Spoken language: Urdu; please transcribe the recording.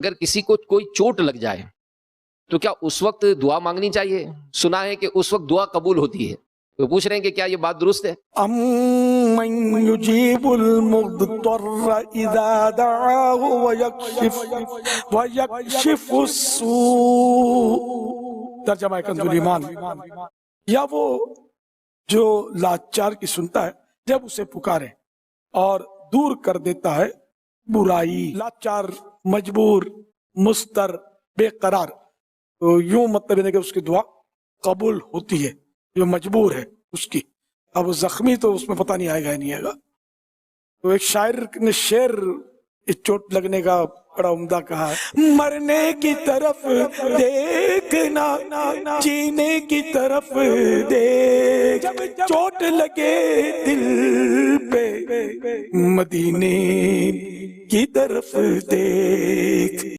اگر کسی کو کوئی چوٹ لگ جائے تو کیا اس وقت دعا مانگنی چاہیے؟ سنا ہے کہ اس وقت دعا قبول ہوتی ہے، تو پوچھ رہے ہیں کہ کیا یہ بات درست ہے؟ امن یجیب المضطر اذا دعاه ویکشف السوء، ترجمہ کنز الایمان، یا وہ جو لاچار کی سنتا ہے جب اسے پکارے اور دور کر دیتا ہے برائی۔ لاچار، مجبور، مستر، بے قرار، تو یوں مطلب ہے کہ اس کی دعا قبول ہوتی ہے، جو مجبور ہے اس کی۔ اب زخمی تو اس میں پتہ نہیں آئے گا نہیں آئے گا۔ تو ایک شاعر نے شعر اس چوٹ لگنے کا بڑا عمدہ کہا ہے، مرنے کی طرف دیکھنا جینے کی طرف دیکھ، جب چوٹ لگے دل پہ مدینے کی طرف دیکھ۔